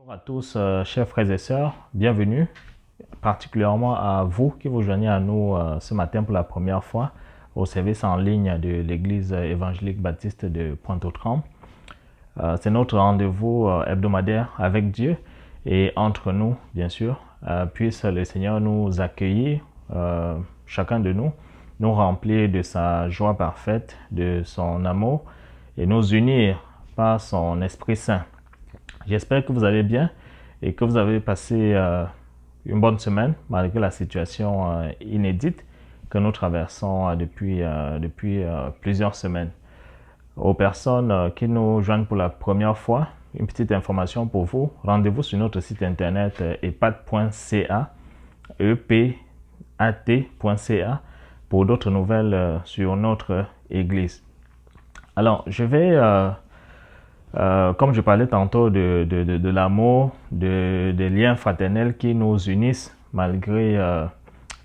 Bonjour à tous, chers frères et sœurs, bienvenue, particulièrement à vous qui vous joignez à nous ce matin pour la première fois au service en ligne de l'Église évangélique baptiste de Pointe-aux-Trembles. C'est notre rendez-vous hebdomadaire avec Dieu et entre nous, bien sûr. Puisse le Seigneur nous accueillir, chacun de nous, nous remplir de sa joie parfaite, de son amour et nous unir par son Esprit Saint. J'espère que vous allez bien et que vous avez passé une bonne semaine malgré la situation inédite que nous traversons depuis plusieurs semaines. Aux personnes qui nous joignent pour la première fois, une petite information pour vous. Rendez-vous sur notre site internet epat.ca, epat.ca, pour d'autres nouvelles sur notre Église. Alors, je vais... comme je parlais tantôt de l'amour, des liens fraternels qui nous unissent malgré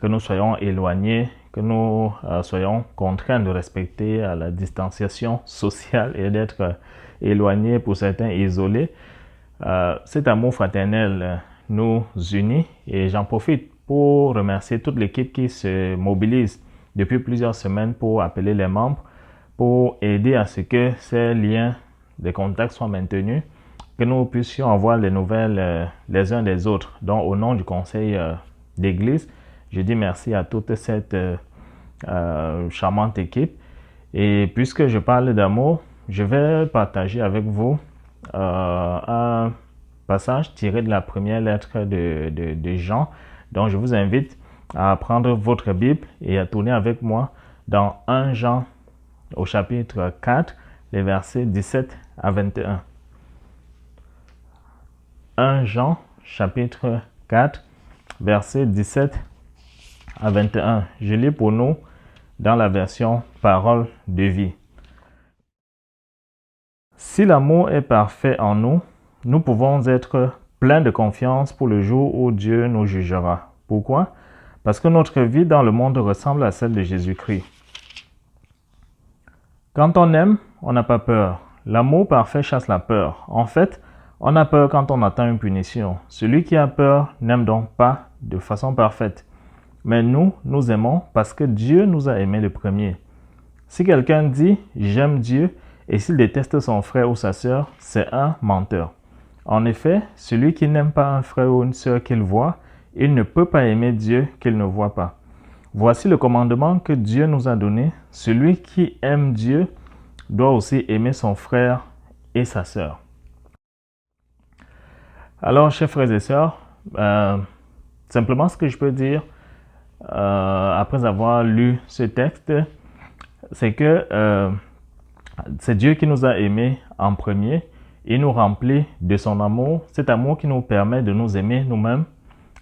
que nous soyons éloignés, que nous soyons contraints de respecter la distanciation sociale et d'être éloignés, pour certains isolés. Cet amour fraternel nous unit et j'en profite pour remercier toute l'équipe qui se mobilise depuis plusieurs semaines pour appeler les membres, pour aider à ce que ces liens les contacts soient maintenus, que nous puissions avoir les nouvelles les uns des autres. Donc, au nom du conseil d'église, je dis merci à toute cette charmante équipe. Et puisque je parle d'amour, je vais partager avec vous un passage tiré de la première lettre de Jean. Donc, je vous invite à prendre votre Bible et à tourner avec moi dans 1 Jean au chapitre 4, les versets 17 à 21. 1 Jean, chapitre 4, versets 17 à 21. Je lis pour nous dans la version Parole de vie. Si l'amour est parfait en nous, nous pouvons être pleins de confiance pour le jour où Dieu nous jugera. Pourquoi? Parce que notre vie dans le monde ressemble à celle de Jésus-Christ. Quand on aime, on n'a pas peur. L'amour parfait chasse la peur. En fait, on a peur quand on attend une punition. Celui qui a peur n'aime donc pas de façon parfaite. Mais nous aimons parce que Dieu nous a aimés le premier. Si quelqu'un dit « j'aime Dieu » et s'il déteste son frère ou sa sœur, c'est un menteur. En effet, celui qui n'aime pas un frère ou une sœur qu'il voit, il ne peut pas aimer Dieu qu'il ne voit pas. Voici le commandement que Dieu nous a donné. Celui qui aime Dieu doit aussi aimer son frère et sa sœur. Alors, chers frères et sœurs, simplement ce que je peux dire après avoir lu ce texte, c'est que c'est Dieu qui nous a aimés en premier. Il nous remplit de son amour, cet amour qui nous permet de nous aimer nous-mêmes,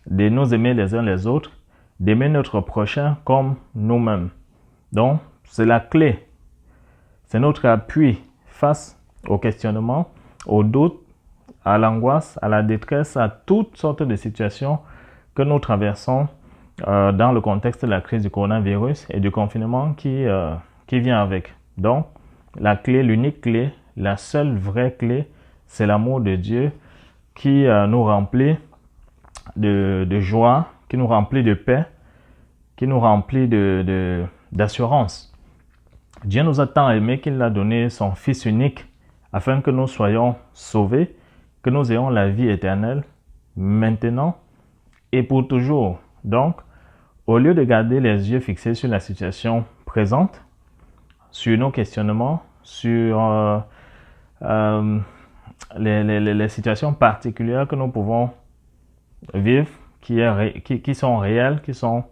de nous aimer les uns les autres, d'aimer notre prochain comme nous-mêmes. Donc, c'est la clé. C'est notre appui face aux questionnements, aux doutes, à l'angoisse, à la détresse, à toutes sortes de situations que nous traversons dans le contexte de la crise du coronavirus et du confinement qui vient avec. Donc, la clé, l'unique clé, la seule vraie clé, c'est l'amour de Dieu qui nous remplit de joie, qui nous remplit de paix, qui nous remplit d'assurance. Dieu nous a tant aimés qu'il a donné son Fils unique afin que nous soyons sauvés, que nous ayons la vie éternelle maintenant et pour toujours. Donc, au lieu de garder les yeux fixés sur la situation présente, sur nos questionnements, sur les situations particulières que nous pouvons vivre, qui sont réelles, qui sont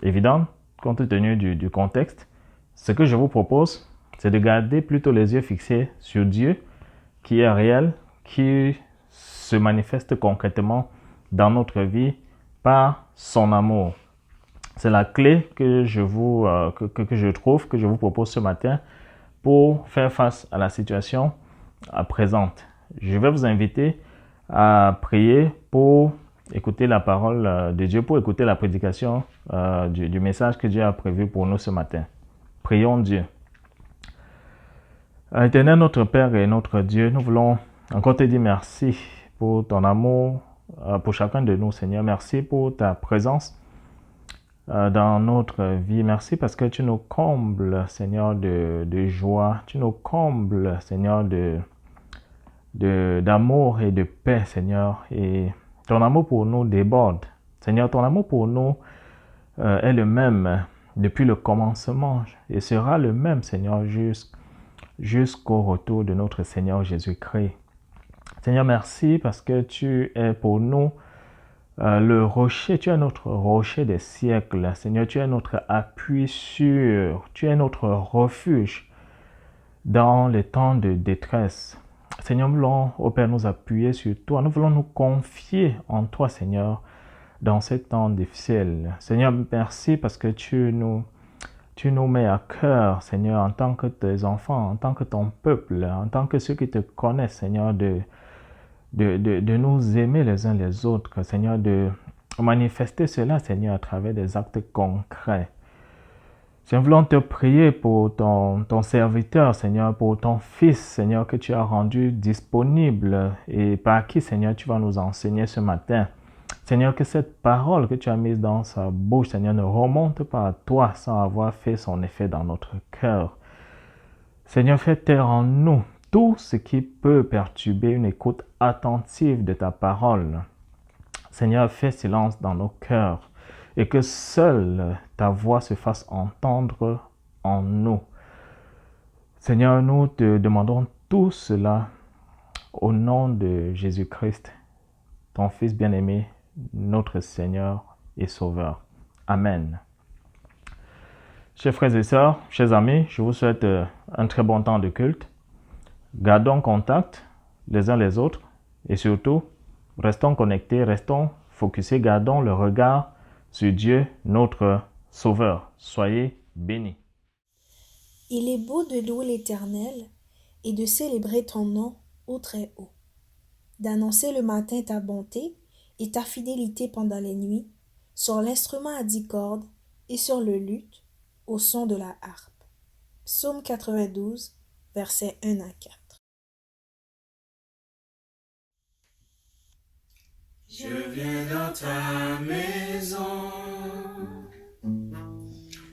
évidentes compte tenu du contexte, ce que je vous propose, c'est de garder plutôt les yeux fixés sur Dieu, qui est réel, qui se manifeste concrètement dans notre vie par son amour. C'est la clé que je vous propose ce matin pour faire face à la situation présente. Je vais vous inviter à prier pour écouter la parole de Dieu, pour écouter la prédication du message que Dieu a prévu pour nous ce matin. Prions Dieu. Éternel notre Père et notre Dieu, nous voulons encore te dire merci pour ton amour pour chacun de nous, Seigneur. Merci pour ta présence dans notre vie. Merci parce que tu nous combles, Seigneur, de joie. Tu nous combles, Seigneur, d'amour et de paix, Seigneur. Et ton amour pour nous déborde. Seigneur, ton amour pour nous est le même depuis le commencement et sera le même, Seigneur, jusqu'au retour de notre Seigneur Jésus-Christ. Seigneur, merci parce que tu es pour nous le rocher, tu es notre rocher des siècles. Seigneur, tu es notre appui sûr, tu es notre refuge dans les temps de détresse. Seigneur, nous voulons, ô Père, nous appuyer sur toi. Nous voulons nous confier en toi, Seigneur, dans ces temps difficiles. Seigneur, merci parce que tu nous mets à cœur, Seigneur, en tant que tes enfants, en tant que ton peuple, en tant que ceux qui te connaissent, Seigneur, de nous aimer les uns les autres, Seigneur, de manifester cela, Seigneur, à travers des actes concrets. Seigneur, voulons te prier pour ton serviteur, Seigneur, pour ton Fils, Seigneur, que tu as rendu disponible et par qui, Seigneur, tu vas nous enseigner ce matin. Seigneur, que cette parole que tu as mise dans sa bouche, Seigneur, ne remonte pas à toi sans avoir fait son effet dans notre cœur. Seigneur, fais taire en nous tout ce qui peut perturber une écoute attentive de ta parole. Seigneur, fais silence dans nos cœurs et que seule ta voix se fasse entendre en nous. Seigneur, nous te demandons tout cela au nom de Jésus-Christ, ton Fils bien-aimé, notre Seigneur et Sauveur. Amen. Chers frères et sœurs, chers amis, je vous souhaite un très bon temps de culte. Gardons contact les uns les autres et surtout, restons connectés, restons focusés, gardons le regard sur Dieu, notre Sauveur. Soyez bénis. Il est beau de louer l'Éternel et de célébrer ton nom au Très-Haut, d'annoncer le matin ta bonté et ta fidélité pendant les nuits, sur l'instrument à 10 cordes et sur le luth, au son de la harpe. Psaume 92, versets 1 à 4. Je viens dans ta maison,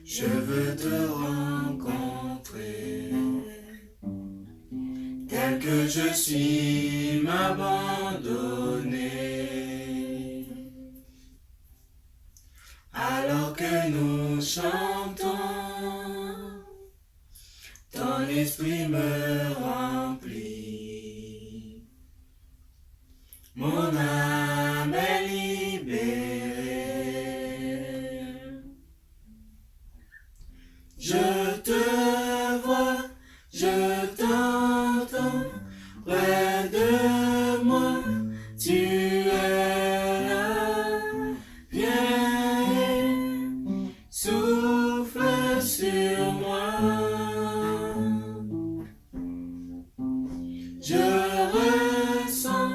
je veux te rencontrer, tel que je suis m'abandonner. Alors que nous chantons, ton esprit me remplit. Mon âme est libérée. Je te vois, je t'entends, près de moi, tu es là. Viens, souffle sur moi. Je ressens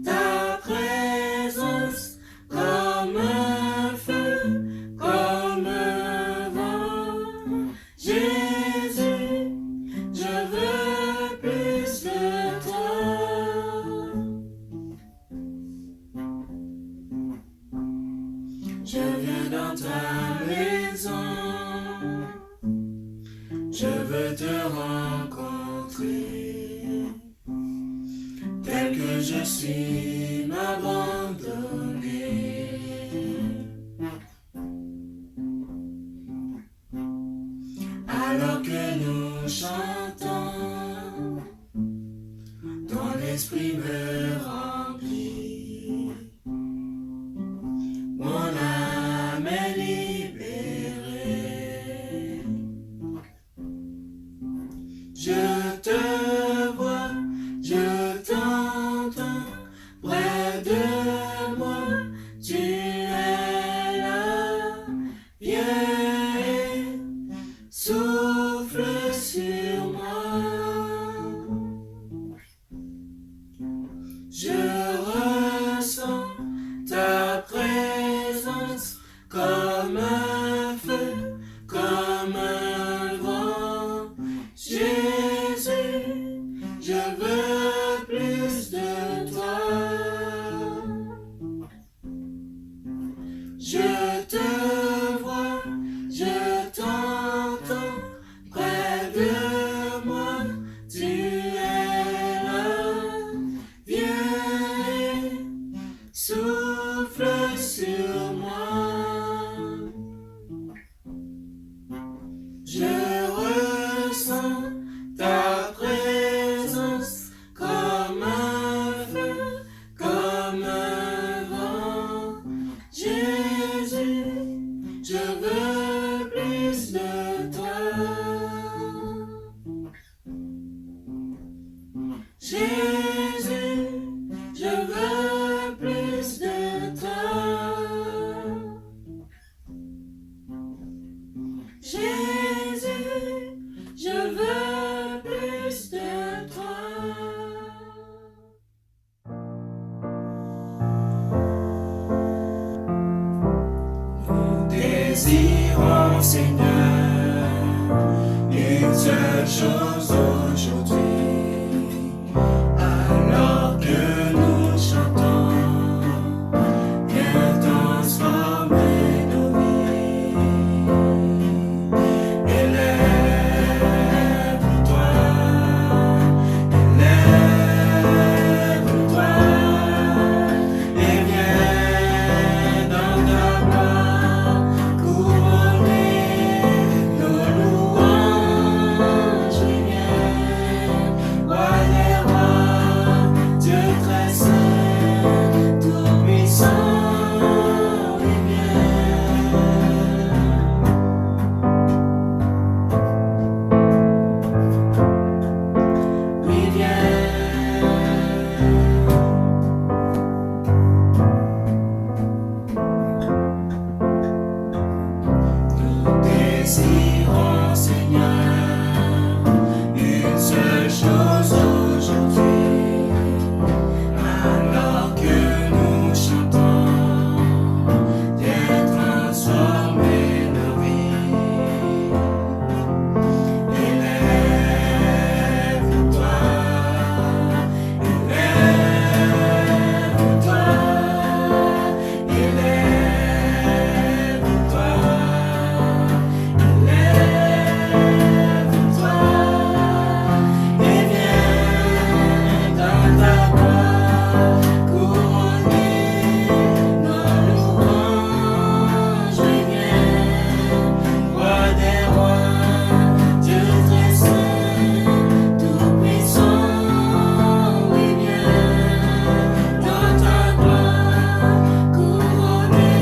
ta présence comme un feu, comme un vent. Jésus, je veux plus de toi. Je viens dans ta maison, je veux te rencontrer, tel que je suis m'abandonner. Alors que nous chantons, ton esprit me remplit. Mon âme est libérée. Je te vois, je t'entends, près de moi, tu es là. Viens, souffle sur moi. Je ressens ta présence comme un feu, comme un vent. Jésus, je veux plus de toi. Je veux plus de toi. Nous désirons, Seigneur, une seule chose aujourd'hui. Alors que nous chantons, viens transformer nos vies. Élève-toi, élève-toi, et viens dans ta gloire couronner nos louanges. Viens, roi des rois, Dieu très saint, tout-puissant. Nous désirons, Seigneur, une seule chose aujourd'hui. Alors que nous chantons, viens transformer nos vies. Élève-toi, élève-toi, élève-toi, élève-toi, et viens dans ta gloire couronner nos louanges. Viens, roi des rois, Dieu très saint, tout-puissant. Oui, viens dans ta gloire couronner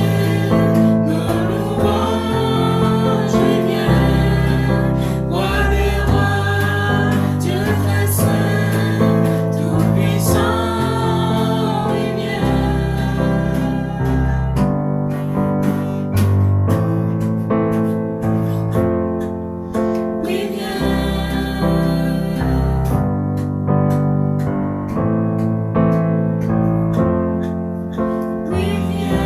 nos louanges. Oui, viens, roi des rois, Dieu très saint, tout-puissant. Oui, viens. Oui, viens. Oui, viens.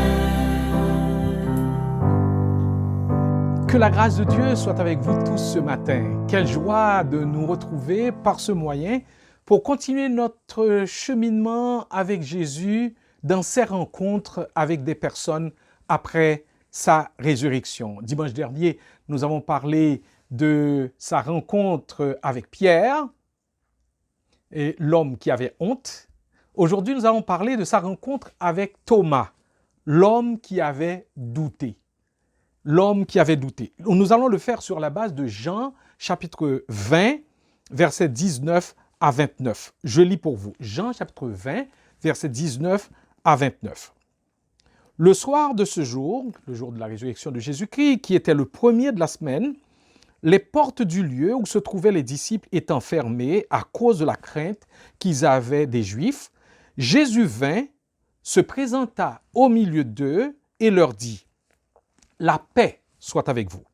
Que la grâce de Dieu soit avec vous tous ce matin. Quelle joie de nous retrouver par ce moyen pour continuer notre cheminement avec Jésus dans ses rencontres avec des personnes après sa résurrection. Dimanche dernier, nous avons parlé de sa rencontre avec Pierre, et l'homme qui avait honte. Aujourd'hui, nous allons parler de sa rencontre avec Thomas, l'homme qui avait douté. L'homme qui avait douté. Nous allons le faire sur la base de Jean, chapitre 20, versets 19 à 29. Je lis pour vous. Jean, chapitre 20, versets 19 à 29. Le soir de ce jour, le jour de la résurrection de Jésus-Christ, qui était le premier de la semaine, les portes du lieu où se trouvaient les disciples étant fermées à cause de la crainte qu'ils avaient des Juifs, Jésus vint, se présenta au milieu d'eux et leur dit « La paix soit avec vous ».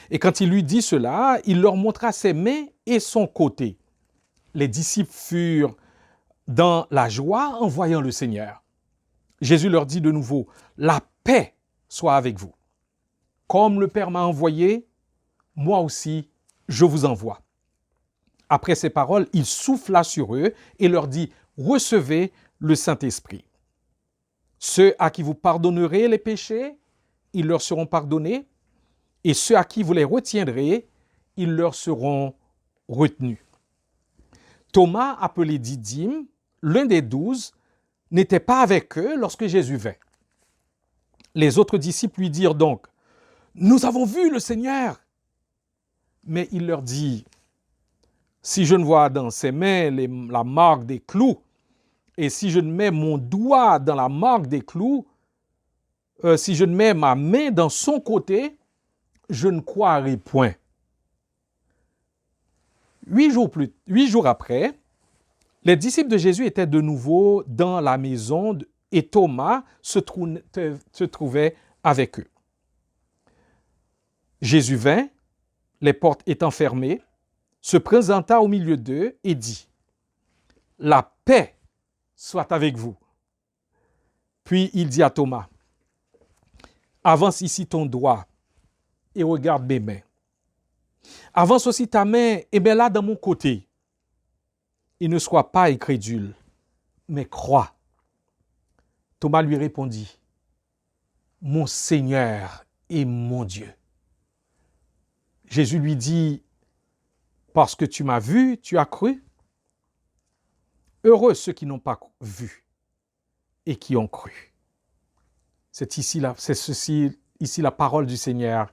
Et quand il lui dit cela, il leur montra ses mains et son côté. Les disciples furent dans la joie en voyant le Seigneur. Jésus leur dit de nouveau « La paix soit avec vous. Comme le Père m'a envoyé, moi aussi, je vous envoie. » Après ces paroles, il souffla sur eux et leur dit « Recevez le Saint-Esprit. Ceux à qui vous pardonnerez les péchés, ils leur seront pardonnés, et ceux à qui vous les retiendrez, ils leur seront retenus. » Thomas, appelé Didyme, l'un des 12, n'était pas avec eux lorsque Jésus vint. Les autres disciples lui dirent donc « Nous avons vu le Seigneur !» Mais il leur dit « Si je ne vois dans ses mains la marque des clous, et si je ne mets mon doigt dans la marque des clous, si je ne mets ma main dans son côté, je ne croirai point. » 8 jours après, les disciples de Jésus étaient de nouveau dans la maison et Thomas se trouvait avec eux. Jésus vint, les portes étant fermées, se présenta au milieu d'eux et dit, « La paix soit avec vous. » Puis il dit à Thomas, « Avance ici ton doigt et regarde mes mains. Avance aussi ta main et mets-la dans mon côté. Et ne sois pas incrédule, mais crois. » Thomas lui répondit, « Mon Seigneur et mon Dieu. » Jésus lui dit, « Parce que tu m'as vu, tu as cru. Heureux ceux qui n'ont pas vu et qui ont cru. » C'est ici la parole du Seigneur.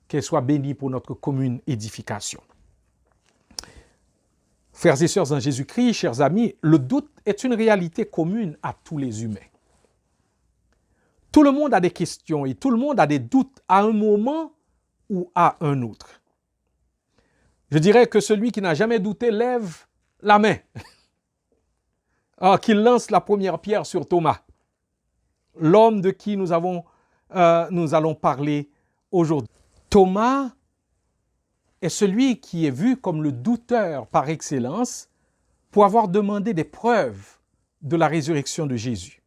Qu'elle soit bénie pour notre commune édification. Frères et sœurs en Jésus-Christ, chers amis, le doute est une réalité commune à tous les humains. Tout le monde a des questions et tout le monde a des doutes à un moment ou à un autre. Je dirais que celui qui n'a jamais douté lève la main. Qu'il lance la première pierre sur Thomas, l'homme de qui nous allons parler aujourd'hui. Thomas est celui qui est vu comme le douteur par excellence pour avoir demandé des preuves de la résurrection de Jésus.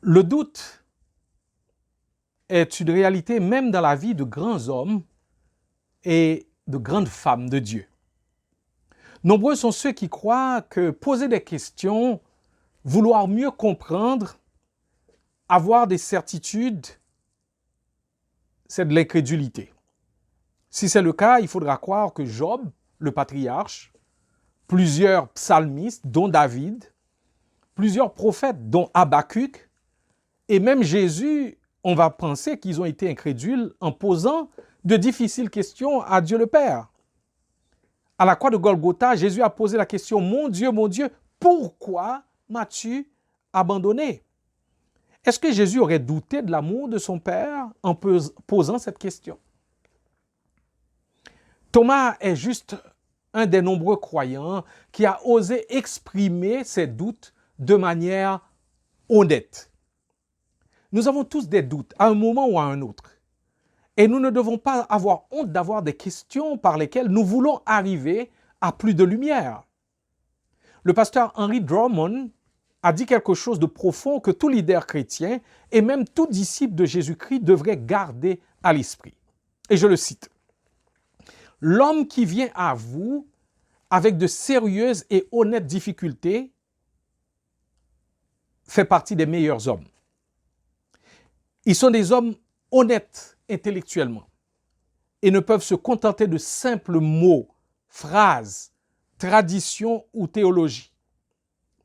Le doute est une réalité même dans la vie de grands hommes et de grandes femmes de Dieu. Nombreux sont ceux qui croient que poser des questions, vouloir mieux comprendre, avoir des certitudes, c'est de l'incrédulité. Si c'est le cas, il faudra croire que Job, le patriarche, plusieurs psalmistes, dont David, plusieurs prophètes, dont Habakkuk, et même Jésus, on va penser qu'ils ont été incrédules en posant de difficiles questions à Dieu le Père. À la croix de Golgotha, Jésus a posé la question, « Mon Dieu, pourquoi m'as-tu abandonné ?» Est-ce que Jésus aurait douté de l'amour de son Père en posant cette question? Thomas est juste un des nombreux croyants qui a osé exprimer ses doutes de manière honnête. Nous avons tous des doutes à un moment ou à un autre. Et nous ne devons pas avoir honte d'avoir des questions par lesquelles nous voulons arriver à plus de lumière. Le pasteur Henry Drummond a dit quelque chose de profond que tout leader chrétien et même tout disciple de Jésus-Christ devrait garder à l'esprit. Et je le cite. « L'homme qui vient à vous avec de sérieuses et honnêtes difficultés fait partie des meilleurs hommes. Ils sont des hommes honnêtes intellectuellement et ne peuvent se contenter de simples mots, phrases, traditions ou théologie,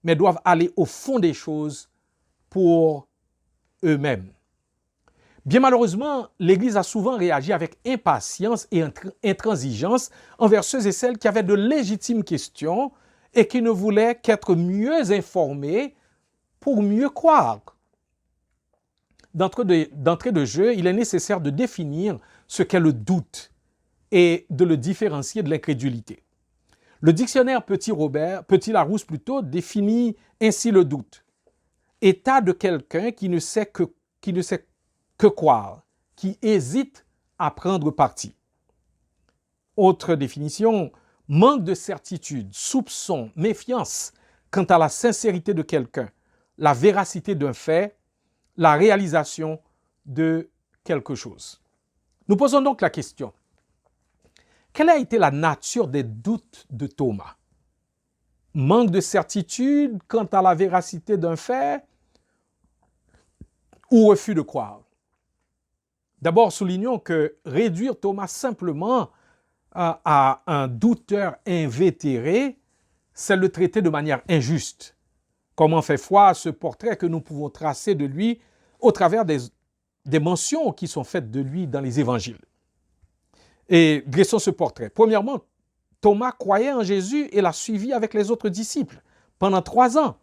mais doivent aller au fond des choses pour eux-mêmes. » Bien malheureusement, l'Église a souvent réagi avec impatience et intransigeance envers ceux et celles qui avaient de légitimes questions et qui ne voulaient qu'être mieux informés pour mieux croire. D'entrée de jeu, il est nécessaire de définir ce qu'est le doute et de le différencier de l'incrédulité. Le dictionnaire Petit-Larousse définit ainsi le doute. État de quelqu'un qui ne sait que croire, qui hésite à prendre parti. Autre définition, manque de certitude, soupçon, méfiance quant à la sincérité de quelqu'un, la véracité d'un fait, la réalisation de quelque chose. Nous posons donc la question, quelle a été la nature des doutes de Thomas? Manque de certitude quant à la véracité d'un fait ou refus de croire? D'abord, soulignons que réduire Thomas simplement à un douteur invétéré, c'est le traiter de manière injuste. Comment fait foi ce portrait que nous pouvons tracer de lui au travers des mentions qui sont faites de lui dans les évangiles. Et dressons ce portrait. Premièrement, Thomas croyait en Jésus et l'a suivi avec les autres disciples pendant 3 ans.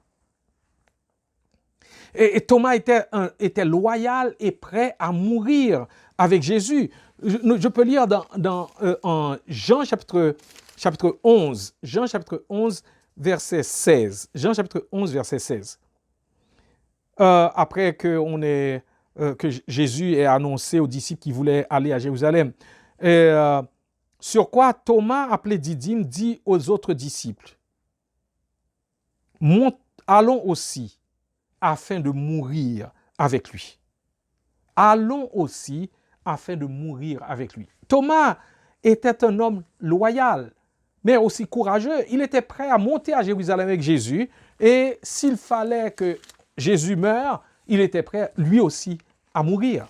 Et Thomas était loyal et prêt à mourir avec Jésus. Je peux lire en Jean chapitre 11, verset 16. Jean chapitre 11, verset 16. Après que Jésus ait annoncé aux disciples qu'il voulait aller à Jérusalem. Sur quoi Thomas, appelé Didyme, dit aux autres disciples, allons aussi afin de mourir avec lui. Allons aussi afin de mourir avec lui. Thomas était un homme loyal, mais aussi courageux. Il était prêt à monter à Jérusalem avec Jésus, et s'il fallait que Jésus meure, il était prêt lui aussi à mourir.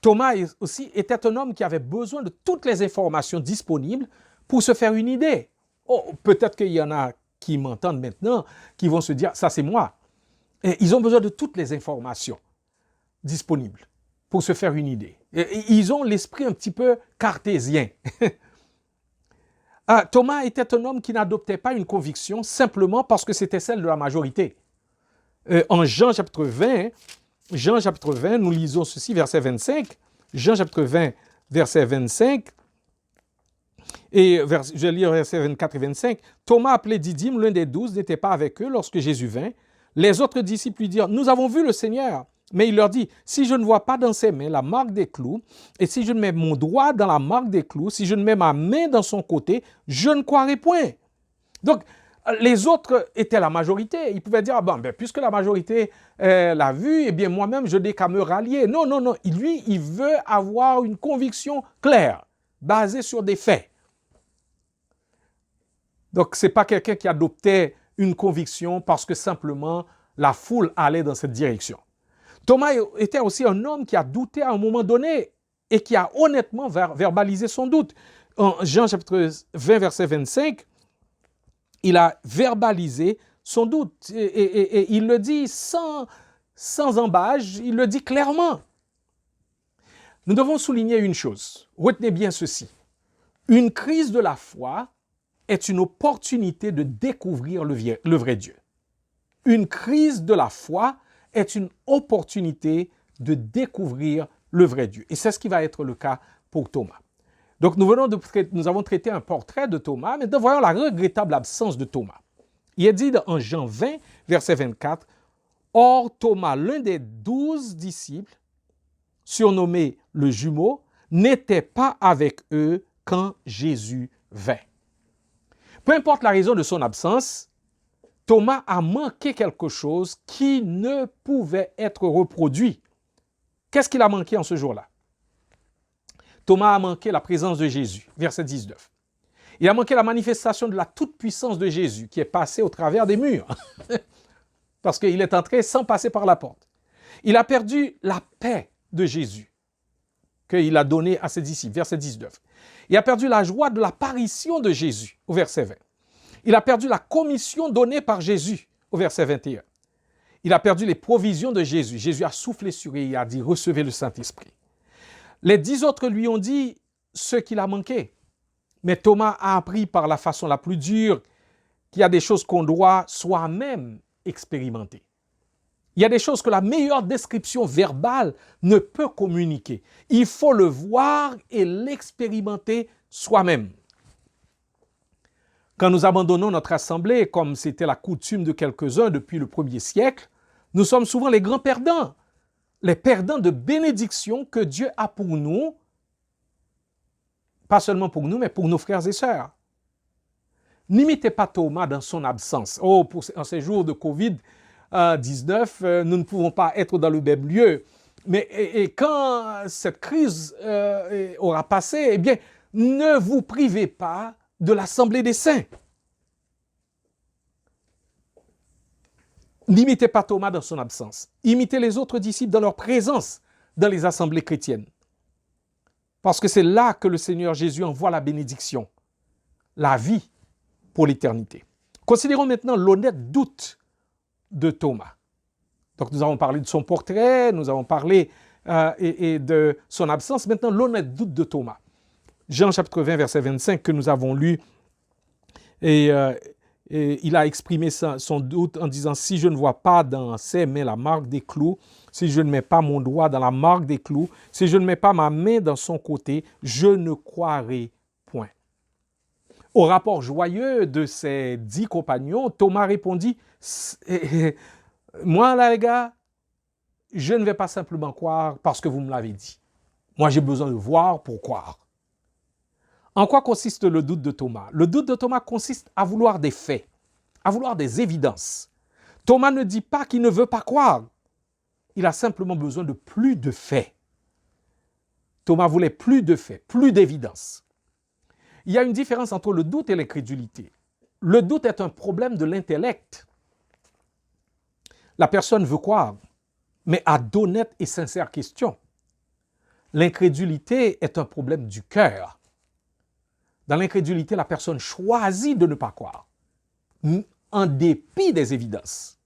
Thomas aussi était un homme qui avait besoin de toutes les informations disponibles pour se faire une idée. Oh, peut-être qu'il y en a qui m'entendent maintenant, qui vont se dire, ça c'est moi. Et ils ont besoin de toutes les informations disponibles pour se faire une idée. Et ils ont l'esprit un petit peu cartésien. Thomas était un homme qui n'adoptait pas une conviction simplement parce que c'était celle de la majorité. En Jean chapitre 20, nous lisons ceci, verset 25. Jean chapitre 20, verset 25. Et je vais lire versets 24 et 25. Thomas, appelé Didyme, l'un des 12, n'était pas avec eux lorsque Jésus vint. Les autres disciples lui dirent, nous avons vu le Seigneur. Mais il leur dit, si je ne vois pas dans ses mains la marque des clous, et si je ne mets mon doigt dans la marque des clous, si je ne mets ma main dans son côté, je ne croirai point. Donc, les autres étaient la majorité. Ils pouvaient dire, puisque la majorité l'a vu, eh bien moi-même, je n'ai qu'à me rallier. Non. Lui, il veut avoir une conviction claire, basée sur des faits. Donc, ce n'est pas quelqu'un qui adoptait une conviction parce que simplement la foule allait dans cette direction. Thomas était aussi un homme qui a douté à un moment donné et qui a honnêtement verbalisé son doute. En Jean chapitre 20, verset 25, il a verbalisé son doute et il le dit sans embâge, il le dit clairement. Nous devons souligner une chose, retenez bien ceci. Une crise de la foi est une opportunité de découvrir le vrai Dieu. Une crise de la foi est une opportunité de découvrir le vrai Dieu. Et c'est ce qui va être le cas pour Thomas. Donc nous avons traité un portrait de Thomas, mais voyons la regrettable absence de Thomas. Il est dit en Jean 20, verset 24, « Or Thomas, l'un des 12 disciples, surnommé le jumeau, n'était pas avec eux quand Jésus vint. » Peu importe la raison de son absence, Thomas a manqué quelque chose qui ne pouvait être reproduit. Qu'est-ce qu'il a manqué en ce jour-là? Thomas a manqué la présence de Jésus, verset 19. Il a manqué la manifestation de la toute-puissance de Jésus qui est passée au travers des murs, parce qu'il est entré sans passer par la porte. Il a perdu la paix de Jésus qu'il a donnée à ses disciples, verset 19. Il a perdu la joie de l'apparition de Jésus, au verset 20. Il a perdu la commission donnée par Jésus, au verset 21. Il a perdu les provisions de Jésus. Jésus a soufflé sur lui et a dit « Recevez le Saint-Esprit ». Les 10 autres lui ont dit ce qu'il a manqué. Mais Thomas a appris par la façon la plus dure qu'il y a des choses qu'on doit soi-même expérimenter. Il y a des choses que la meilleure description verbale ne peut communiquer. Il faut le voir et l'expérimenter soi-même. Quand nous abandonnons notre assemblée, comme c'était la coutume de quelques-uns depuis le 1er siècle, nous sommes souvent les grands perdants. Les perdants de bénédiction que Dieu a pour nous, pas seulement pour nous, mais pour nos frères et sœurs. N'imitez pas Thomas dans son absence. En ces jours de Covid-19, nous ne pouvons pas être dans le même lieu. Mais quand cette crise aura passé, eh bien, ne vous privez pas de l'assemblée des saints. N'imitez pas Thomas dans son absence. Imitez les autres disciples dans leur présence dans les assemblées chrétiennes. Parce que c'est là que le Seigneur Jésus envoie la bénédiction, la vie pour l'éternité. Considérons maintenant l'honnête doute de Thomas. Donc nous avons parlé de son portrait, nous avons parlé et de son absence. Maintenant, l'honnête doute de Thomas. Jean chapitre 20, verset 25 que nous avons lu, et il a exprimé son doute en disant « Si je ne vois pas dans ses mains la marque des clous, si je ne mets pas mon doigt dans la marque des clous, si je ne mets pas ma main dans son côté, je ne croirai point. » Au rapport joyeux de ses 10 compagnons, Thomas répondit « Moi là les gars, je ne vais pas simplement croire parce que vous me l'avez dit. Moi, j'ai besoin de voir pour croire. En quoi consiste le doute de Thomas? Le doute de Thomas consiste à vouloir des faits, à vouloir des évidences. Thomas ne dit pas qu'il ne veut pas croire. Il a simplement besoin de plus de faits. Thomas voulait plus de faits, plus d'évidences. Il y a une différence entre le doute et l'incrédulité. Le doute est un problème de l'intellect. La personne veut croire, mais a d'honnêtes et sincères questions. L'incrédulité est un problème du cœur. Dans l'incrédulité, la personne choisit de ne pas croire, en dépit des évidences.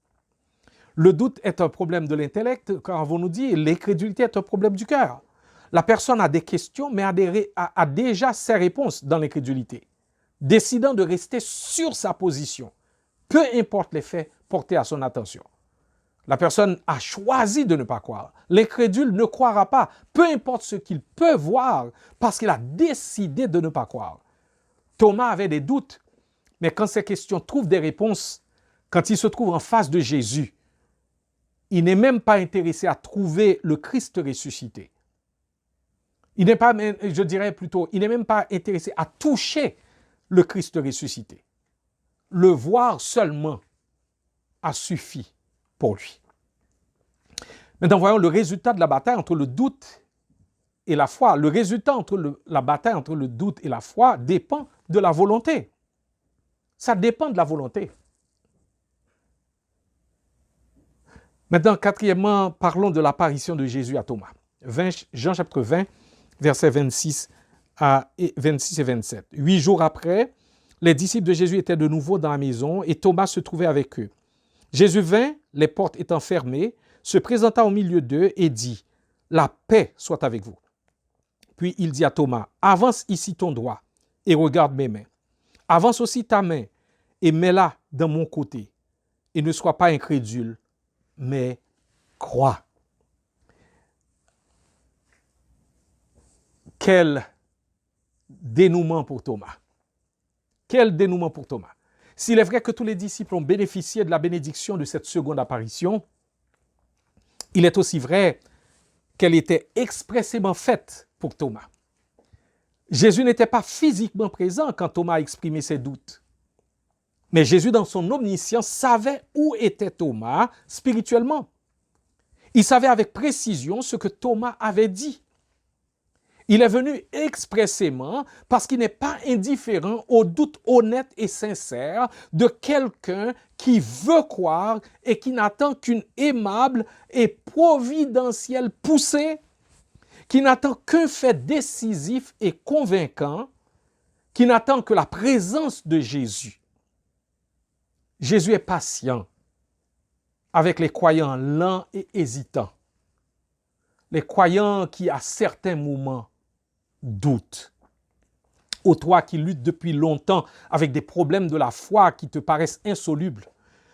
Le doute est un problème de l'intellect, car avons-nous dit, l'incrédulité est un problème du cœur. La personne a des questions, mais a déjà ses réponses dans l'incrédulité, décidant de rester sur sa position, peu importe les faits portés à son attention. La personne a choisi de ne pas croire. L'incrédule ne croira pas, peu importe ce qu'il peut voir, parce qu'il a décidé de ne pas croire. Thomas avait des doutes, mais quand ces questions trouvent des réponses, quand il se trouve en face de Jésus, il n'est même pas intéressé à trouver le Christ ressuscité. Il n'est pas, je dirais plutôt, il n'est même pas intéressé à toucher le Christ ressuscité. Le voir seulement a suffi pour lui. Maintenant, voyons le résultat de la bataille entre le doute et la foi. Le résultat entre la bataille entre le doute et la foi dépend de la volonté. Ça dépend de la volonté. Maintenant, quatrièmement, parlons de l'apparition de Jésus à Thomas. Jean chapitre 20, versets 26 et 27. 8 jours après, les disciples de Jésus étaient de nouveau dans la maison et Thomas se trouvait avec eux. Jésus vint, les portes étant fermées, se présenta au milieu d'eux et dit « La paix soit avec vous ». Puis il dit à Thomas « Avance ici ton doigt et regarde mes mains. Avance aussi ta main et mets-la dans mon côté. Et ne sois pas incrédule, mais crois. » Quel dénouement pour Thomas. Quel dénouement pour Thomas. S'il est vrai que tous les disciples ont bénéficié de la bénédiction de cette seconde apparition, il est aussi vrai qu'elle était expressément faite pour Thomas. Jésus n'était pas physiquement présent quand Thomas a exprimé ses doutes. Mais Jésus, dans son omniscience, savait où était Thomas spirituellement. Il savait avec précision ce que Thomas avait dit. Il est venu expressément parce qu'il n'est pas indifférent aux doutes honnêtes et sincères de quelqu'un qui veut croire et qui n'attend qu'une aimable et providentielle poussée, qui n'attend qu'un fait décisif et convaincant, qui n'attend que la présence de Jésus. Jésus est patient avec les croyants lents et hésitants, les croyants qui, à certains moments, doutent. Ô toi qui luttes depuis longtemps avec des problèmes de la foi qui te paraissent insolubles,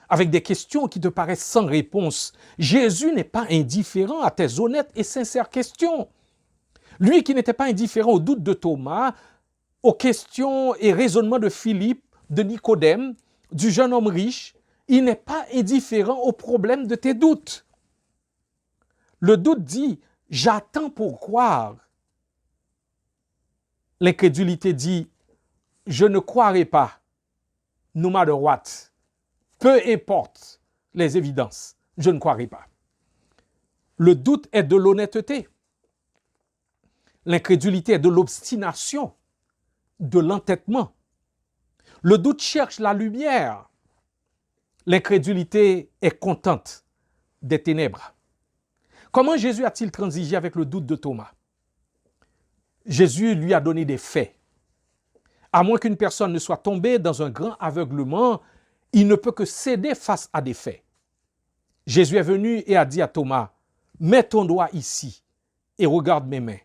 avec des questions qui te paraissent sans réponse, Jésus n'est pas indifférent à tes honnêtes et sincères questions. Lui qui n'était pas indifférent aux doutes de Thomas, aux questions et raisonnements de Philippe, de Nicodème, du jeune homme riche, il n'est pas indifférent aux problèmes de tes doutes. Le doute dit « j'attends pour croire ». L'incrédulité dit « je ne croirai pas, no matter what ». Peu importe les évidences, je ne croirai pas. Le doute est de l'honnêteté. L'incrédulité est de l'obstination, de l'entêtement. Le doute cherche la lumière. L'incrédulité est contente des ténèbres. Comment Jésus a-t-il transigé avec le doute de Thomas? Jésus lui a donné des faits. À moins qu'une personne ne soit tombée dans un grand aveuglement, il ne peut que céder face à des faits. Jésus est venu et a dit à Thomas, « Mets ton doigt ici et regarde mes mains.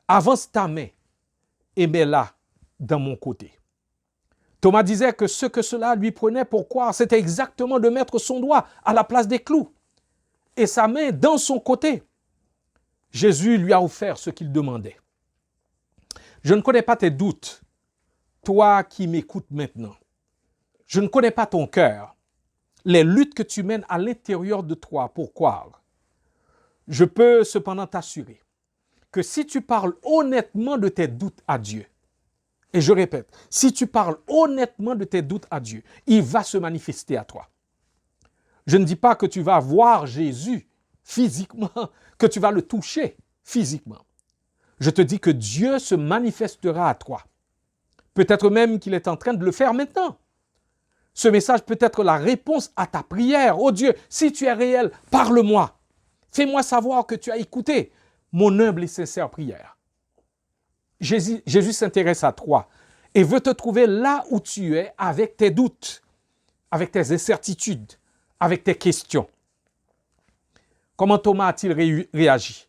Avance ta main et mets-la dans mon côté. » Thomas disait que ce que cela lui prenait pour croire, c'était exactement de mettre son doigt à la place des clous et sa main dans son côté. Jésus lui a offert ce qu'il demandait. Je ne connais pas tes doutes, toi qui m'écoutes maintenant. Je ne connais pas ton cœur, les luttes que tu mènes à l'intérieur de toi pour croire. Je peux cependant t'assurer que si tu parles honnêtement de tes doutes à Dieu, et je répète, si tu parles honnêtement de tes doutes à Dieu, il va se manifester à toi. Je ne dis pas que tu vas voir Jésus physiquement, que tu vas le toucher physiquement. Je te dis que Dieu se manifestera à toi. Peut-être même qu'il est en train de le faire maintenant. Ce message peut être la réponse à ta prière. Oh Dieu, si tu es réel, parle-moi. Fais-moi savoir que tu as écouté mon humble et sincère prière. Jésus s'intéresse à toi et veut te trouver là où tu es avec tes doutes, avec tes incertitudes, avec tes questions. Comment Thomas a-t-il réagi?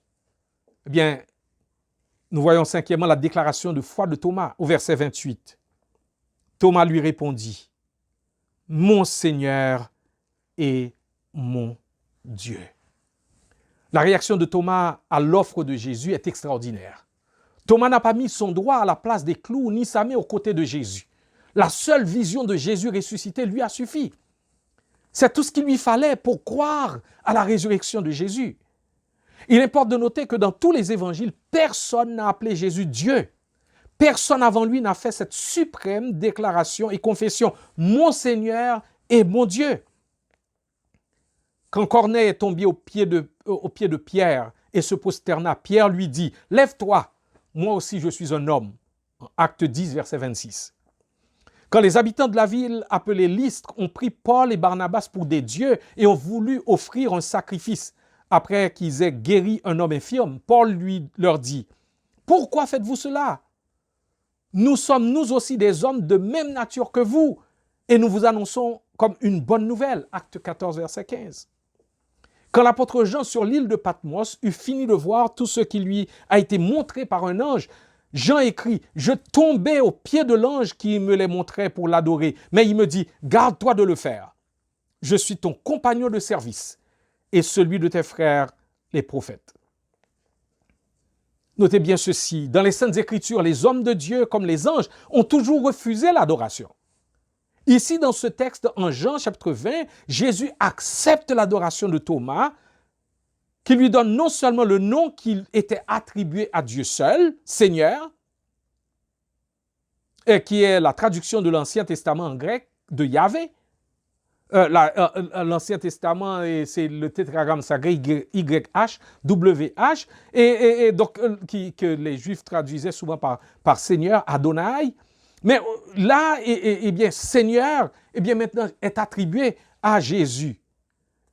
Eh bien, nous voyons cinquièmement la déclaration de foi de Thomas au verset 28. Thomas lui répondit, « Mon Seigneur et mon Dieu. » La réaction de Thomas à l'offre de Jésus est extraordinaire. Thomas n'a pas mis son doigt à la place des clous ni sa main aux côtés de Jésus. La seule vision de Jésus ressuscité lui a suffi. C'est tout ce qu'il lui fallait pour croire à la résurrection de Jésus. Il importe de noter que dans tous les évangiles, personne n'a appelé Jésus Dieu. Personne avant lui n'a fait cette suprême déclaration et confession, « Mon Seigneur et mon Dieu ». Quand Corneille est tombé au pied de Pierre et se prosterna, Pierre lui dit, « Lève-toi, moi aussi je suis un homme ». Acte 10, verset 26. Quand les habitants de la ville appelée Lystre ont pris Paul et Barnabas pour des dieux et ont voulu offrir un sacrifice après qu'ils aient guéri un homme infirme, Paul leur dit, « Pourquoi faites-vous cela? Nous sommes nous aussi des hommes de même nature que vous et nous vous annonçons comme une bonne nouvelle. » Acte 14, verset 15. Quand l'apôtre Jean sur l'île de Patmos eut fini de voir tout ce qui lui a été montré par un ange, Jean écrit, « Je tombais aux pieds de l'ange qui me les montrait pour l'adorer, mais il me dit, garde-toi de le faire. Je suis ton compagnon de service et celui de tes frères, les prophètes. » Notez bien ceci, dans les Saintes Écritures, les hommes de Dieu comme les anges ont toujours refusé l'adoration. Ici, dans ce texte, en Jean chapitre 20, Jésus accepte l'adoration de Thomas, qui lui donne non seulement le nom qui était attribué à Dieu seul, Seigneur, et qui est la traduction de l'Ancien Testament en grec de Yahvé. L'Ancien Testament, c'est le tétragramme sacré YH, WH, et donc que les Juifs traduisaient souvent par Seigneur, Adonai. Mais là, bien, Seigneur, bien maintenant, est attribué à Jésus.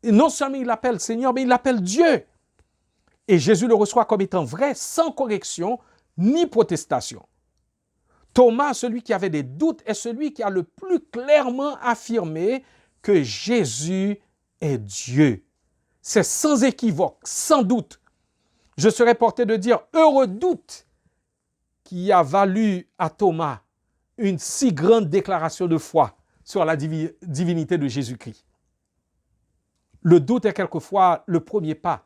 Et non seulement il l'appelle Seigneur, mais il l'appelle Dieu. Et Jésus le reçoit comme étant vrai, sans correction ni protestation. Thomas, celui qui avait des doutes, est celui qui a le plus clairement affirmé que Jésus est Dieu. C'est sans équivoque, sans doute. Je serais porté de dire heureux doute qui a valu à Thomas une si grande déclaration de foi sur la divinité de Jésus-Christ. Le doute est quelquefois le premier pas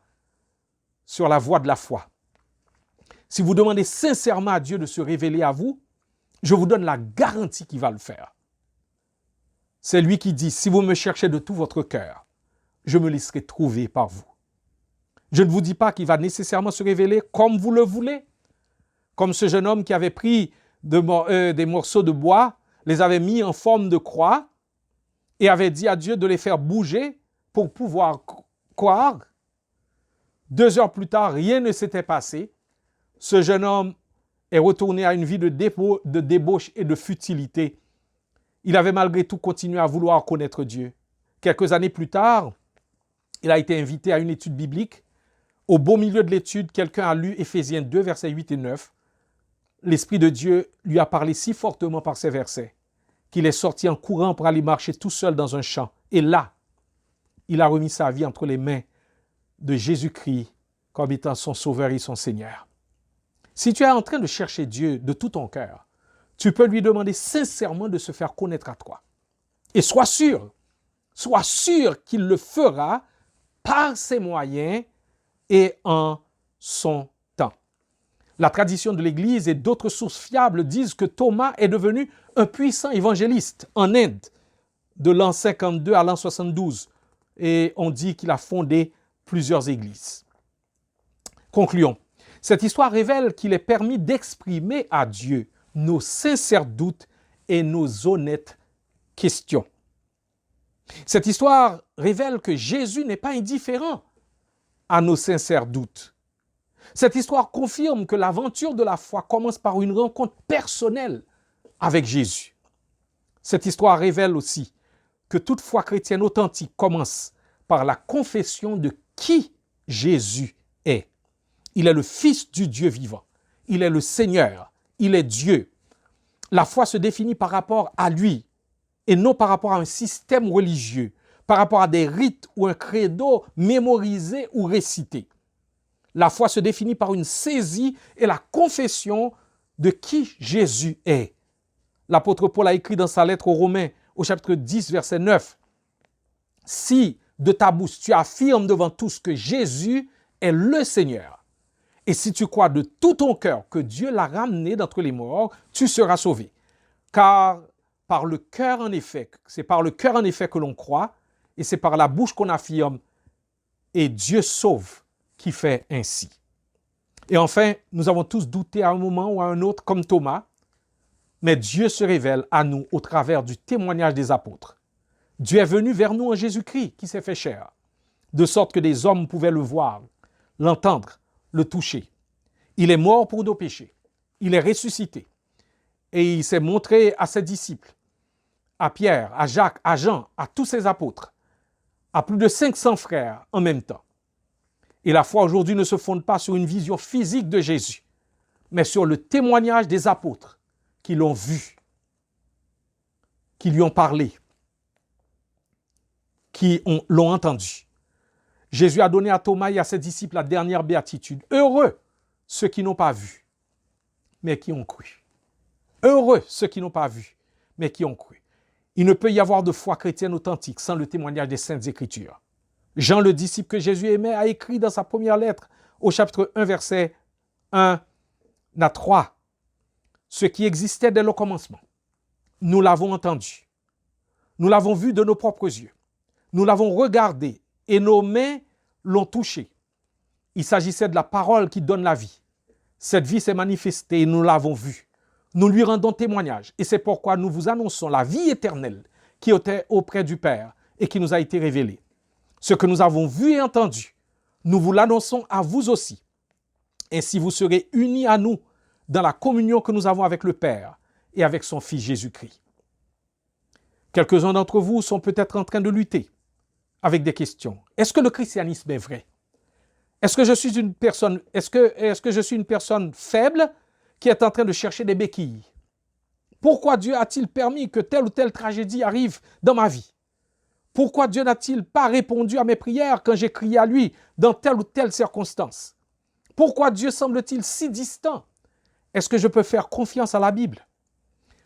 sur la voie de la foi. Si vous demandez sincèrement à Dieu de se révéler à vous, je vous donne la garantie qu'il va le faire. C'est lui qui dit, si vous me cherchez de tout votre cœur, je me laisserai trouver par vous. Je ne vous dis pas qu'il va nécessairement se révéler comme vous le voulez, comme ce jeune homme qui avait pris des morceaux de bois, les avait mis en forme de croix et avait dit à Dieu de les faire bouger pour pouvoir croire. 2 heures plus tard, rien ne s'était passé. Ce jeune homme est retourné à une vie de débauche et de futilité. Il avait malgré tout continué à vouloir connaître Dieu. Quelques années plus tard, il a été invité à une étude biblique. Au beau milieu de l'étude, quelqu'un a lu Éphésiens 2, versets 8 et 9. L'Esprit de Dieu lui a parlé si fortement par ces versets qu'il est sorti en courant pour aller marcher tout seul dans un champ. Et là, il a remis sa vie entre les mains de Jésus-Christ comme étant son Sauveur et son Seigneur. Si tu es en train de chercher Dieu de tout ton cœur, tu peux lui demander sincèrement de se faire connaître à toi. Et sois sûr qu'il le fera par ses moyens et en son temps. La tradition de l'Église et d'autres sources fiables disent que Thomas est devenu un puissant évangéliste en Inde de l'an 52 à l'an 72. Et on dit qu'il a fondé plusieurs églises. Concluons. Cette histoire révèle qu'il est permis d'exprimer à Dieu nos sincères doutes et nos honnêtes questions. Cette histoire révèle que Jésus n'est pas indifférent à nos sincères doutes. Cette histoire confirme que l'aventure de la foi commence par une rencontre personnelle avec Jésus. Cette histoire révèle aussi que toute foi chrétienne authentique commence par la confession de qui Jésus est. Il est le Fils du Dieu vivant. Il est le Seigneur. Il est Dieu. La foi se définit par rapport à lui et non par rapport à un système religieux, par rapport à des rites ou un credo mémorisé ou récité. La foi se définit par une saisie et la confession de qui Jésus est. L'apôtre Paul a écrit dans sa lettre aux Romains, au chapitre 10, verset 9, « Si de ta bouche tu affirmes devant tous que Jésus est le Seigneur, et si tu crois de tout ton cœur que Dieu l'a ramené d'entre les morts, tu seras sauvé. Car par le cœur en effet, c'est par le cœur en effet que l'on croit, et c'est par la bouche qu'on affirme, et Dieu sauve qui fait ainsi. » Et enfin, nous avons tous douté à un moment ou à un autre, comme Thomas, mais Dieu se révèle à nous au travers du témoignage des apôtres. Dieu est venu vers nous en Jésus-Christ qui s'est fait chair, de sorte que des hommes pouvaient le voir, l'entendre, le toucher. Il est mort pour nos péchés. Il est ressuscité. Et il s'est montré à ses disciples, à Pierre, à Jacques, à Jean, à tous ses apôtres, à plus de 500 frères en même temps. Et la foi aujourd'hui ne se fonde pas sur une vision physique de Jésus, mais sur le témoignage des apôtres qui l'ont vu, qui lui ont parlé, qui l'ont entendu. Jésus a donné à Thomas et à ses disciples la dernière béatitude. Heureux ceux qui n'ont pas vu, mais qui ont cru. Heureux ceux qui n'ont pas vu, mais qui ont cru. Il ne peut y avoir de foi chrétienne authentique sans le témoignage des Saintes Écritures. Jean, le disciple que Jésus aimait, a écrit dans sa première lettre, au chapitre 1, verset 1 à 3, ce qui existait dès le commencement. Nous l'avons entendu. Nous l'avons vu de nos propres yeux. Nous l'avons regardé et nos mains l'ont touché. Il s'agissait de la parole qui donne la vie. Cette vie s'est manifestée et nous l'avons vue. Nous lui rendons témoignage et c'est pourquoi nous vous annonçons la vie éternelle qui était auprès du Père et qui nous a été révélée. Ce que nous avons vu et entendu, nous vous l'annonçons à vous aussi. Ainsi vous serez unis à nous dans la communion que nous avons avec le Père et avec son Fils Jésus-Christ. Quelques-uns d'entre vous sont peut-être en train de lutter avec des questions. Est-ce que le christianisme est vrai? Est-ce que je suis une personne, est-ce que je suis une personne faible qui est en train de chercher des béquilles? Pourquoi Dieu a-t-il permis que telle ou telle tragédie arrive dans ma vie? Pourquoi Dieu n'a-t-il pas répondu à mes prières quand j'ai crié à lui dans telle ou telle circonstance? Pourquoi Dieu semble-t-il si distant? Est-ce que je peux faire confiance à la Bible?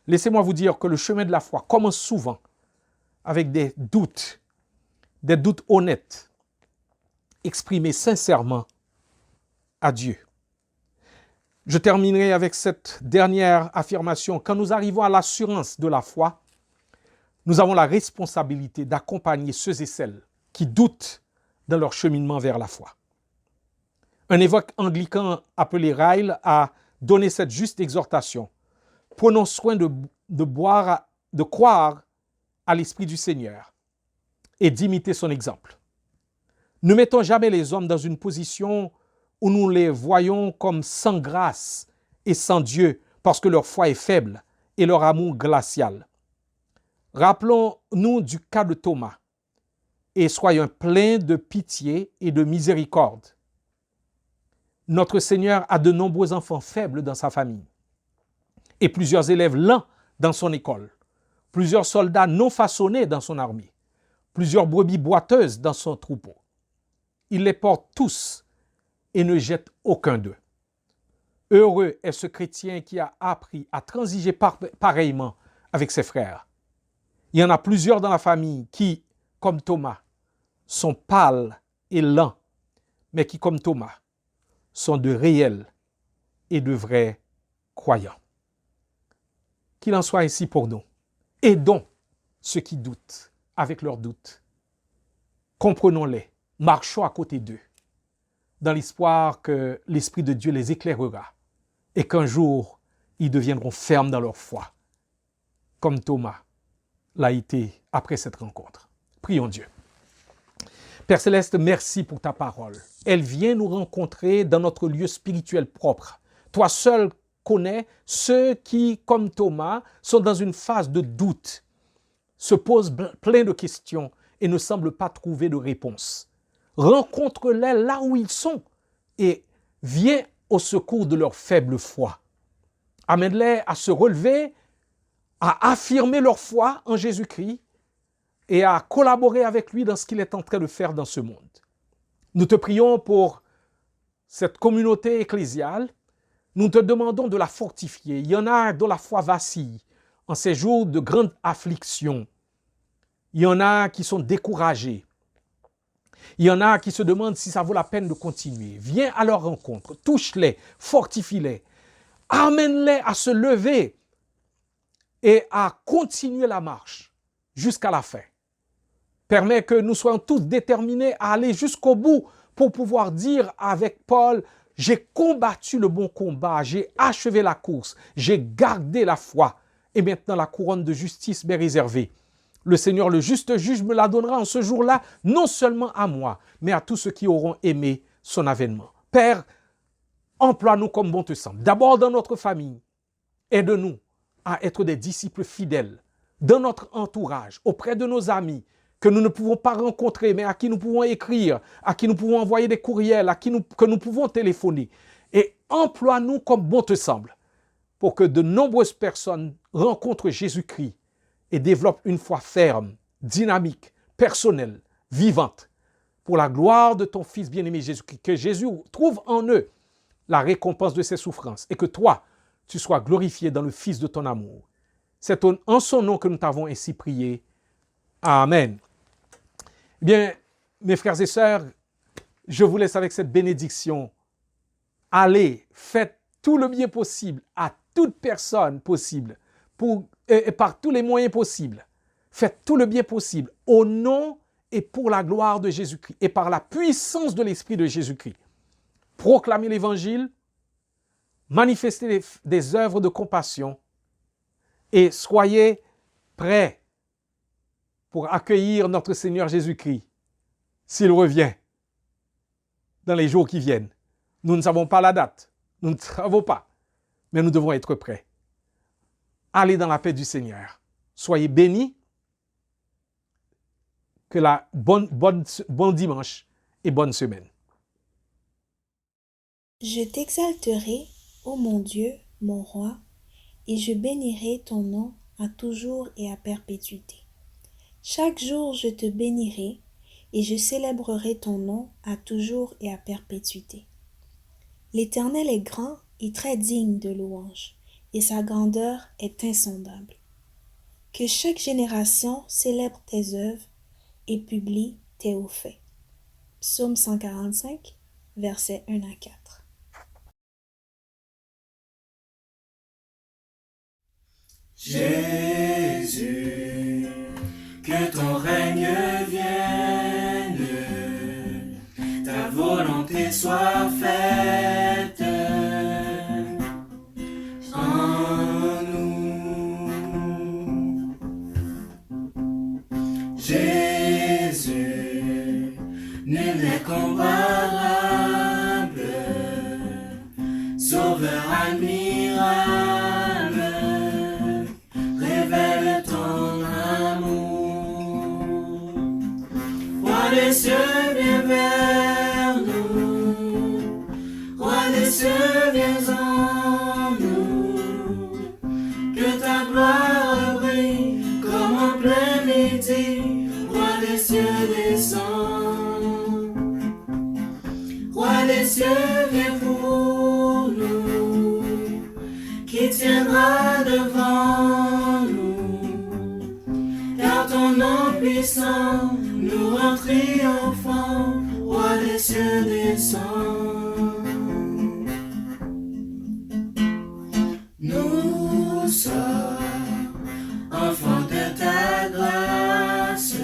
Laissez-moi vous dire que le chemin de la foi commence souvent avec des doutes honnêtes, exprimés sincèrement à Dieu. Je terminerai avec cette dernière affirmation. Quand nous arrivons à l'assurance de la foi, nous avons la responsabilité d'accompagner ceux et celles qui doutent dans leur cheminement vers la foi. Un évêque anglican appelé Ryle a donné cette juste exhortation. Prenons soin de croire à l'Esprit du Seigneur et d'imiter son exemple. Ne mettons jamais les hommes dans une position où nous les voyons comme sans grâce et sans Dieu parce que leur foi est faible et leur amour glacial. Rappelons-nous du cas de Thomas et soyons pleins de pitié et de miséricorde. Notre Seigneur a de nombreux enfants faibles dans sa famille et plusieurs élèves lents dans son école, plusieurs soldats non façonnés dans son armée, plusieurs brebis boiteuses dans son troupeau. Il les porte tous et ne jette aucun d'eux. Heureux est ce chrétien qui a appris à transiger pareillement avec ses frères. Il y en a plusieurs dans la famille qui, comme Thomas, sont pâles et lents, mais qui, comme Thomas, sont de réels et de vrais croyants. Qu'il en soit ainsi pour nous. Aidons ceux qui doutent avec leurs doutes. Comprenons-les, marchons à côté d'eux, dans l'espoir que l'Esprit de Dieu les éclairera et qu'un jour, ils deviendront fermes dans leur foi, comme Thomas l'a été après cette rencontre. Prions Dieu. Père Céleste, merci pour ta parole. Elle vient nous rencontrer dans notre lieu spirituel propre. Toi seul connais ceux qui, comme Thomas, sont dans une phase de doute, se posent plein de questions et ne semblent pas trouver de réponse. Rencontre-les là où ils sont et viens au secours de leur faible foi. Amène-les à se relever, à affirmer leur foi en Jésus-Christ et à collaborer avec lui dans ce qu'il est en train de faire dans ce monde. Nous te prions pour cette communauté ecclésiale. Nous te demandons de la fortifier. Il y en a dont la foi vacille en ces jours de grande affliction. Il y en a qui sont découragés. Il y en a qui se demandent si ça vaut la peine de continuer. Viens à leur rencontre, touche-les, fortifie-les, amène-les à se lever et à continuer la marche jusqu'à la fin. Permets que nous soyons tous déterminés à aller jusqu'au bout pour pouvoir dire avec Paul, j'ai combattu le bon combat, j'ai achevé la course, j'ai gardé la foi et maintenant la couronne de justice m'est réservée. Le Seigneur, le juste juge, me la donnera en ce jour-là, non seulement à moi, mais à tous ceux qui auront aimé son avènement. Père, emploie-nous comme bon te semble. D'abord dans notre famille, aide-nous à être des disciples fidèles dans notre entourage, auprès de nos amis, que nous ne pouvons pas rencontrer, mais à qui nous pouvons écrire, à qui nous pouvons envoyer des courriels, que nous pouvons téléphoner. Et emploie-nous comme bon te semble, pour que de nombreuses personnes rencontrent Jésus-Christ et développent une foi ferme, dynamique, personnelle, vivante, pour la gloire de ton Fils bien-aimé Jésus-Christ. Que Jésus trouve en eux la récompense de ses souffrances et que toi, tu sois glorifié dans le Fils de ton amour. C'est en son nom que nous t'avons ainsi prié. Amen. Eh bien, mes frères et sœurs, je vous laisse avec cette bénédiction. Allez, faites tout le bien possible à toute personne possible et par tous les moyens possibles. Faites tout le bien possible au nom et pour la gloire de Jésus-Christ et par la puissance de l'Esprit de Jésus-Christ. Proclamez l'Évangile, manifestez des œuvres de compassion et soyez prêts pour accueillir notre Seigneur Jésus-Christ s'il revient dans les jours qui viennent. Nous ne savons pas la date, nous ne savons pas, mais nous devons être prêts. Allez dans la paix du Seigneur. Soyez bénis. Que la bon dimanche et bonne semaine. Je t'exalterai, ô mon Dieu, mon roi, et je bénirai ton nom à toujours et à perpétuité. Chaque jour je te bénirai, et je célébrerai ton nom à toujours et à perpétuité. L'Éternel est grand et très digne de louange, et sa grandeur est insondable. Que chaque génération célèbre tes œuvres et publie tes hauts faits. Psaume 145, versets 1 à 4. Jésus, que ton règne vienne, ta volonté soit faite en nous. Jésus, nul n'est comparable, Sauveur admirable, révèle ton amour. Roi des cieux, viens vers nous, Roi des cieux, viens en nous, que ta gloire brille comme en plein midi, Roi des cieux descend, Roi des cieux, viens pour nous, qui tiendra devant nous, car ton nom puissant nous rend triomphants, Roi des cieux descend. Nous sommes enfants de ta grâce,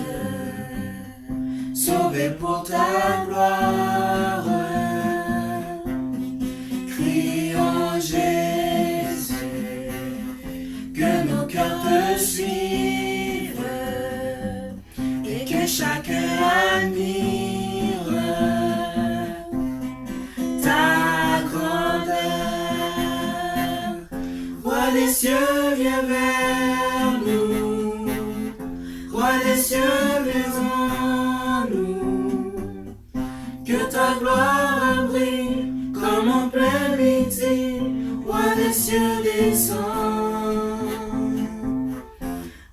sauvés pour ta gloire. nos cœurs te suivent et que chacun admire ta grandeur. Roi des cieux, viens vers nous. Roi des cieux, viens en nous. Que ta gloire brille comme en plein midi. Roi des cieux, descends.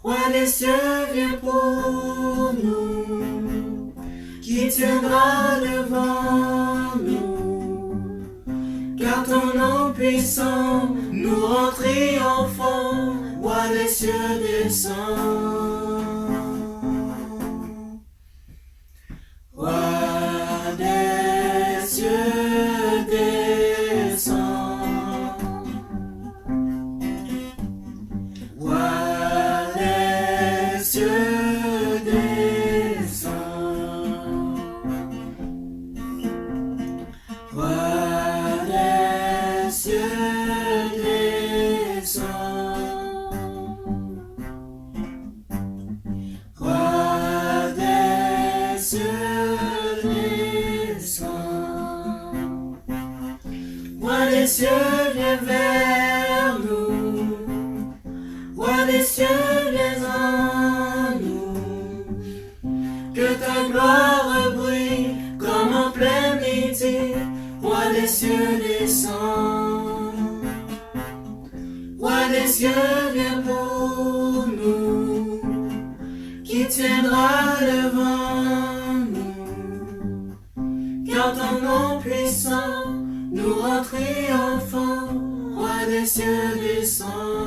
Roi des cieux, viens pour nous. Qui tiendra devant nous? Car ton nom puissant nous rend triomphants. Roi des cieux, descends. Roi des cieux, descends. Roi des cieux, descends. Roi des cieux, descends. Roi des cieux, descends. Roi des cieux, viens vers nous. Roi des cieux, viens en nous. Que ta gloire brille comme en plein midi. Roi des cieux, descends. Roi des cieux, viens pour nous. Qui tiendra devant nous? Car ton nom puissant nous rend triomphants. Roi des cieux, descends.